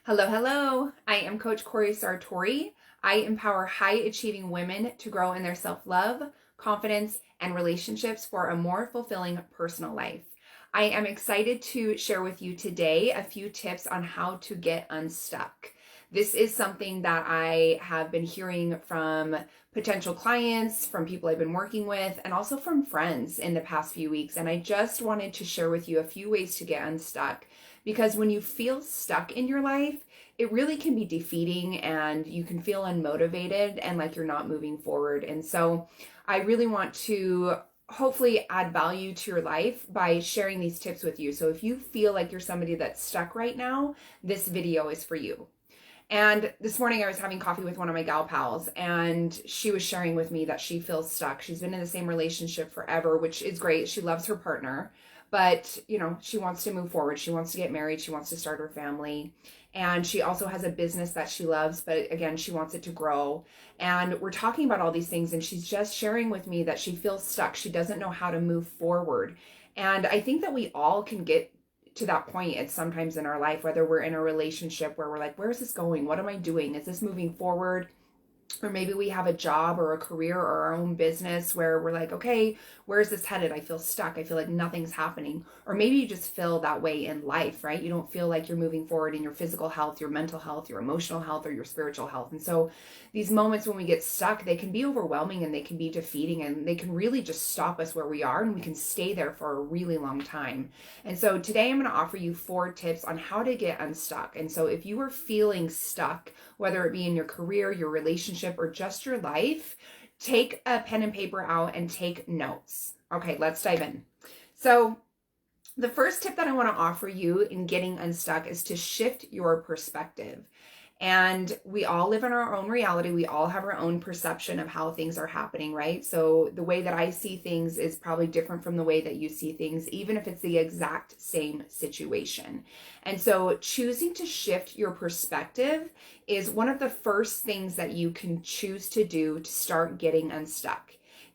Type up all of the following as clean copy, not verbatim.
Hello, hello. I am Coach Corey Sartori. I empower high achieving women to grow in their self love, confidence, and relationships for a more fulfilling personal life. I am excited to share with you today a few tips on how to get unstuck. This is something that I have been hearing from potential clients, from people I've been working with, and also from friends in the past few weeks. And I just wanted to share with you a few ways to get unstuck. Because when you feel stuck in your life, it really can be defeating and you can feel unmotivated and like you're not moving forward. And so I really want to hopefully add value to your life by sharing these tips with you. So if you feel like you're somebody that's stuck right now, this video is for you. And this morning I was having coffee with one of my gal pals, and she was sharing with me that she feels stuck. She's been in the same relationship forever, which is great. She loves her partner, but she wants to move forward. She wants to get married. She wants to start her family. And she also has a business that she loves, but again, she wants it to grow. And we're talking about all these things, and she's just sharing with me that she feels stuck. She doesn't know how to move forward. And I think that we all can get to that point at sometimes in our life, whether we're in a relationship where we're like, where is this going? What am I doing? Is this moving forward? Or maybe we have a job or a career or our own business where we're like, okay, where's this headed? I feel stuck. I feel like nothing's happening. Or maybe you just feel that way in life, right? You don't feel like you're moving forward in your physical health, your mental health, your emotional health, or your spiritual health. And so these moments when we get stuck, they can be overwhelming and they can be defeating, and they can really just stop us where we are, and we can stay there for a really long time. And so today I'm going to offer you 4 tips on how to get unstuck. And so if you are feeling stuck, whether it be in your career, your relationship, or just your life, take a pen and paper out and take notes. Okay, let's dive in. So the first tip that I want to offer you in getting unstuck is to shift your perspective. And we all live in our own reality. We all have our own perception of how things are happening, right? So the way that I see things is probably different from the way that you see things, even if it's the exact same situation. And so choosing to shift your perspective is one of the first things that you can choose to do to start getting unstuck.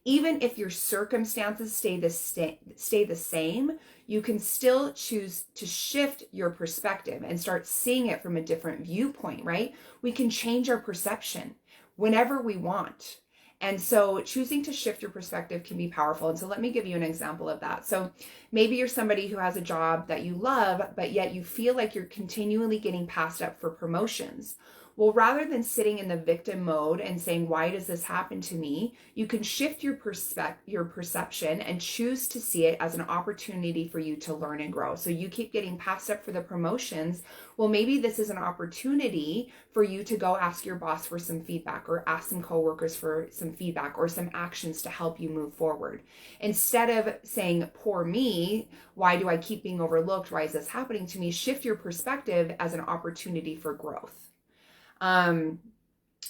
Even if your circumstances stay the same, you can still choose to shift your perspective and start seeing it from a different viewpoint, right? We can change our perception whenever we want. And so choosing to shift your perspective can be powerful. And so let me give you an example of that. So maybe you're somebody who has a job that you love, but yet you feel like you're continually getting passed up for promotions. Well, rather than sitting in the victim mode and saying, why does this happen to me? You can shift your perception and choose to see it as an opportunity for you to learn and grow. So you keep getting passed up for the promotions. Well, maybe this is an opportunity for you to go ask your boss for some feedback, or ask some coworkers for some feedback, or some actions to help you move forward. Instead of saying, poor me, why do I keep being overlooked? Why is this happening to me? Shift your perspective as an opportunity for growth.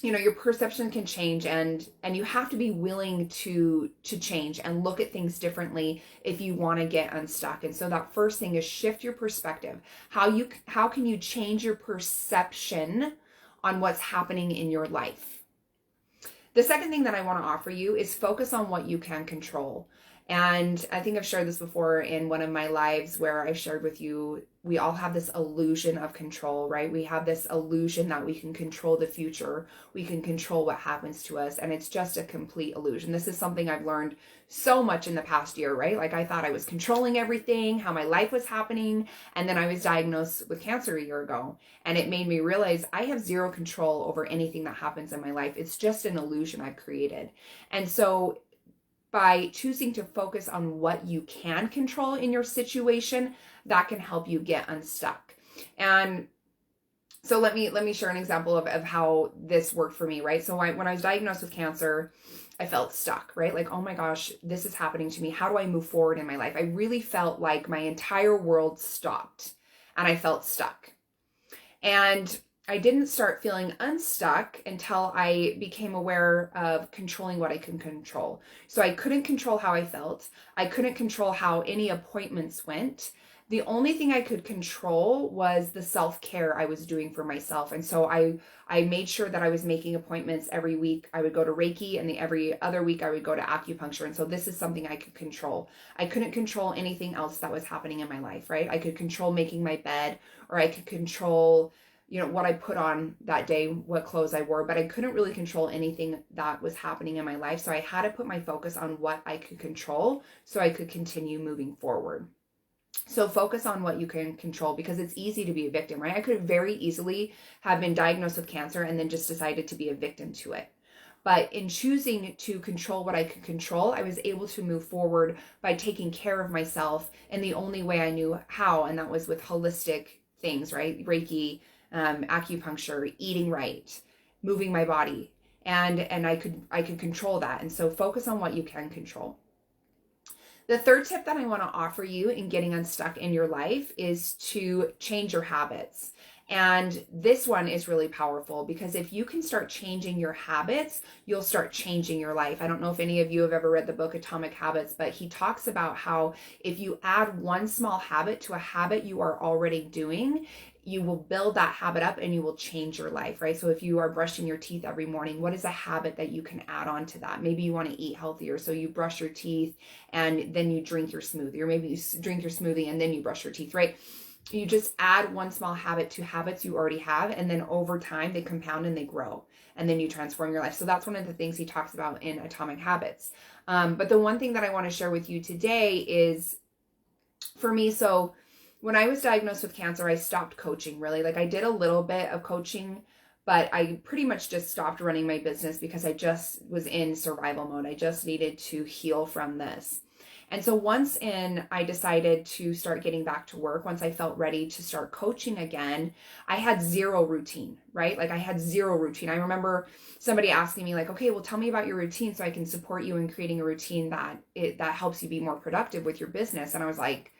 Your perception can change, and you have to be willing to change and look at things differently if you want to get unstuck. And so that first thing is shift your perspective. How can you change your perception on what's happening in your life? The second thing that I want to offer you is focus on what you can control. And I think I've shared this before in one of my lives where I shared with you, we all have this illusion of control, right? We have this illusion that we can control the future. We can control what happens to us. And it's just a complete illusion. This is something I've learned so much in the past year, right? Like I thought I was controlling everything, how my life was happening. And then I was diagnosed with cancer a year ago. And it made me realize I have zero control over anything that happens in my life. It's just an illusion I've created. And so by choosing to focus on what you can control in your situation, that can help you get unstuck. And so let me share an example of how this worked for me, right? So when I was diagnosed with cancer, I felt stuck, right? Like, oh my gosh, this is happening to me. How do I move forward in my life? I really felt like my entire world stopped and I felt stuck. And I didn't start feeling unstuck until I became aware of controlling what I can control. So I couldn't control how I felt. I couldn't control how any appointments went. The only thing I could control was the self-care I was doing for myself. And so I made sure that I was making appointments every week. I would go to Reiki, and every other week I would go to acupuncture. And so this is something I could control. I couldn't control anything else that was happening in my life, right? I could control making my bed, or I could control what I put on that day, what clothes I wore, but I couldn't really control anything that was happening in my life. So I had to put my focus on what I could control so I could continue moving forward. So focus on what you can control, because it's easy to be a victim, right? I could very easily have been diagnosed with cancer and then just decided to be a victim to it. But in choosing to control what I could control, I was able to move forward by taking care of myself in the only way I knew how, and that was with holistic things, right? Reiki, acupuncture, eating right, moving my body, and I could control that. And so focus on what you can control. The third tip that I want to offer you in getting unstuck in your life is to change your habits. And this one is really powerful, because if you can start changing your habits, you'll start changing your life. I don't know if any of you have ever read the book Atomic Habits, but he talks about how if you add one small habit to a habit you are already doing, you will build that habit up and you will change your life, right? So if you are brushing your teeth every morning, what is a habit that you can add on to that? Maybe you want to eat healthier, so you brush your teeth and then you drink your smoothie, or maybe you drink your smoothie and then you brush your teeth, right? You just add one small habit to habits you already have, and then over time they compound and they grow, and then you transform your life. So that's one of the things he talks about in Atomic Habits. But the one thing that I want to share with you today is, for me, so when I was diagnosed with cancer, I stopped coaching, really. Like, I did a little bit of coaching, but I pretty much just stopped running my business because I just was in survival mode. I just needed to heal from this. And so I decided to start getting back to work, once I felt ready to start coaching again, I had zero routine, right? Like, I had zero routine. I remember somebody asking me, like, okay, well, tell me about your routine so I can support you in creating a routine that helps you be more productive with your business. And I was like,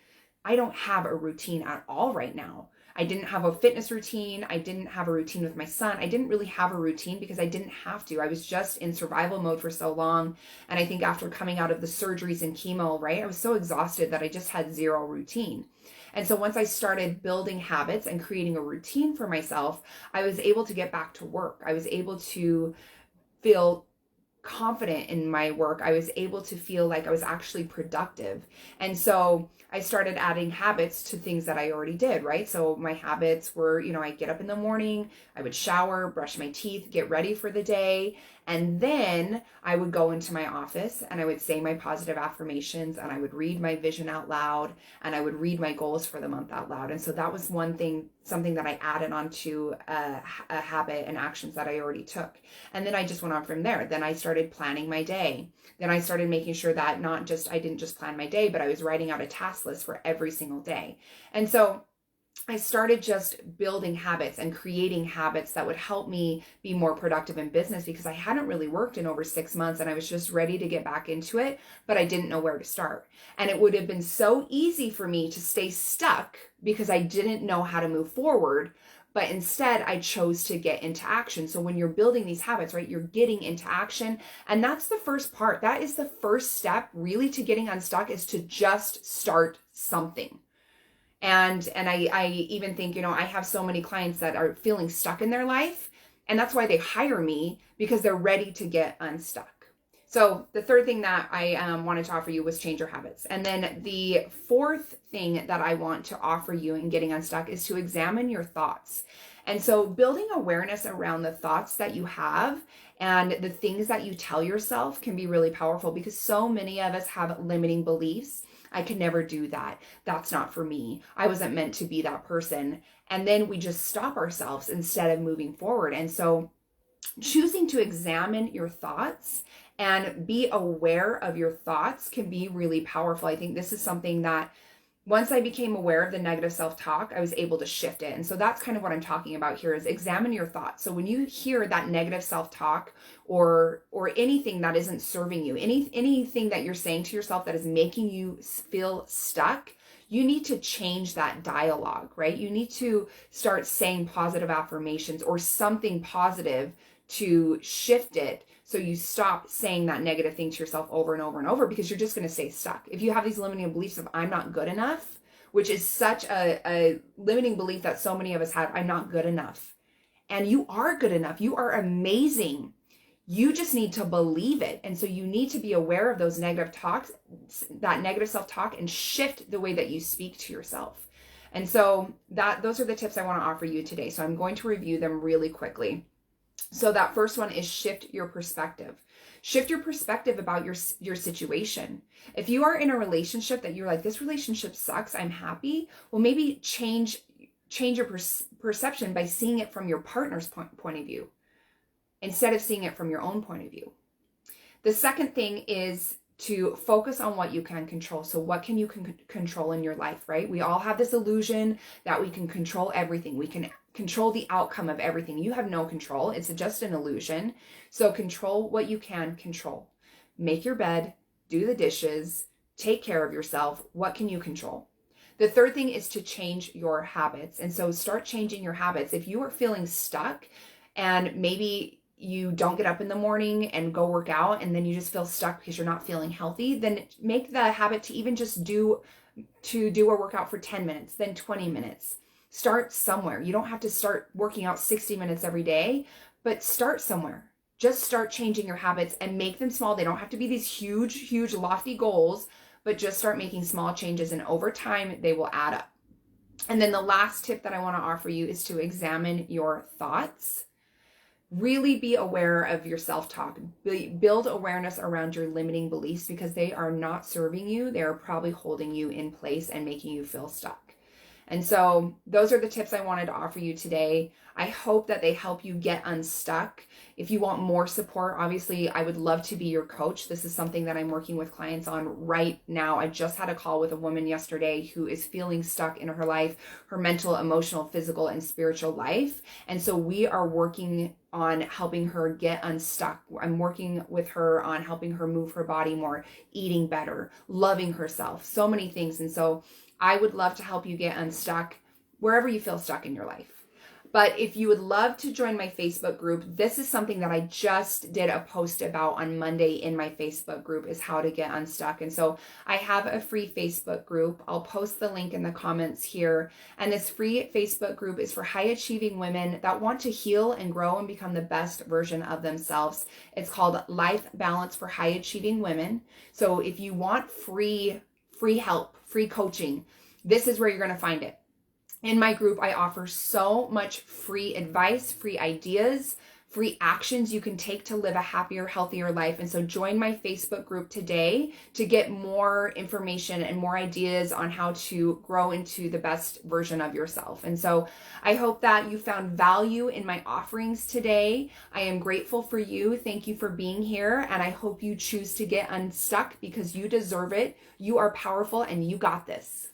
I don't have a routine at all right now. I didn't have a fitness routine. I didn't have a routine with my son. I didn't really have a routine because I didn't have to. I was just in survival mode for so long. And I think after coming out of the surgeries and chemo, right, I was so exhausted that I just had zero routine. And so once I started building habits and creating a routine for myself, I was able to get back to work. I was able to feel confident in my work. I was able to feel like I was actually productive. And so I started adding habits to things that I already did, right? So my habits were, I get up in the morning, I would shower, brush my teeth, get ready for the day. And then I would go into my office and I would say my positive affirmations, and I would read my vision out loud, and I would read my goals for the month out loud. And so that was something that I added onto a habit and actions that I already took. And then I just went on from there. Then I started planning my day. Then I started making sure that I didn't just plan my day, but I was writing out a task list for every single day. And so I started just building habits and creating habits that would help me be more productive in business, because I hadn't really worked in over 6 months and I was just ready to get back into it, but I didn't know where to start. And it would have been so easy for me to stay stuck because I didn't know how to move forward. But instead, I chose to get into action. So when you're building these habits, right, you're getting into action. And that's the first part. That is the first step really to getting unstuck, is to just start something. And I even think, I have so many clients that are feeling stuck in their life, and that's why they hire me, because they're ready to get unstuck. So the third thing that I wanted to offer you was change your habits. And then the fourth thing that I want to offer you in getting unstuck is to examine your thoughts. And so building awareness around the thoughts that you have and the things that you tell yourself can be really powerful, because so many of us have limiting beliefs. I could never do that. That's not for me. I wasn't meant to be that person. And then we just stop ourselves instead of moving forward. And so choosing to examine your thoughts and be aware of your thoughts can be really powerful. I think this is something that once I became aware of the negative self-talk, I was able to shift it. And so that's kind of what I'm talking about here, is examine your thoughts. So when you hear that negative self-talk or anything that isn't serving you, anything that you're saying to yourself that is making you feel stuck, you need to change that dialogue, right? You need to start saying positive affirmations or something positive to shift it, so you stop saying that negative thing to yourself over and over and over, because you're just going to stay stuck. If you have these limiting beliefs of I'm not good enough, which is such a limiting belief that so many of us have, I'm not good enough. And you are good enough. You are amazing. You just need to believe it. And so you need to be aware of those negative talks, that negative self-talk, and shift the way that you speak to yourself. And so those are the tips I want to offer you today. So I'm going to review them really quickly. So that first one is shift your perspective. Shift your perspective about your situation. If you are in a relationship that you're like, this relationship sucks, I'm happy, well, maybe change your perception by seeing it from your partner's point of view instead of seeing it from your own point of view. The second thing is to focus on what you can control. So what can you control in your life, right? We all have this illusion that we can control everything. We can control the outcome of everything. You have no control. It's just an illusion. So control what you can control. Make your bed, do the dishes, take care of yourself. What can you control? The third thing is to change your habits. And so start changing your habits. If you are feeling stuck and maybe you don't get up in the morning and go work out, and then you just feel stuck because you're not feeling healthy, then make the habit to even just do a workout for 10 minutes, then 20 minutes. Start somewhere. You don't have to start working out 60 minutes every day, but start somewhere. Just start changing your habits and make them small. They don't have to be these huge, huge, lofty goals, but just start making small changes, and over time, they will add up. And then the last tip that I want to offer you is to examine your thoughts. Really be aware of your self-talk. Build awareness around your limiting beliefs, because they are not serving you. They are probably holding you in place and making you feel stuck. And so those are the tips I wanted to offer you today. I hope that they help you get unstuck. If you want more support, obviously, I would love to be your coach. This is something that I'm working with clients on right now. I just had a call with a woman yesterday who is feeling stuck in her life, her mental, emotional, physical, and spiritual life. And so we are working on helping her get unstuck. I'm working with her on helping her move her body more, eating better, loving herself, so many things. And so I would love to help you get unstuck wherever you feel stuck in your life. But if you would love to join my Facebook group, this is something that I just did a post about on Monday in my Facebook group, is how to get unstuck. And so I have a free Facebook group. I'll post the link in the comments here. And this free Facebook group is for high achieving women that want to heal and grow and become the best version of themselves. It's called Life Balance for High Achieving Women. So if you want free help, free coaching, this is where you're going to find it. In my group, I offer so much free advice, free ideas, free actions you can take to live a happier, healthier life. And so join my Facebook group today to get more information and more ideas on how to grow into the best version of yourself. And so I hope that you found value in my offerings today. I am grateful for you. Thank you for being here. And I hope you choose to get unstuck, because you deserve it. You are powerful and you got this.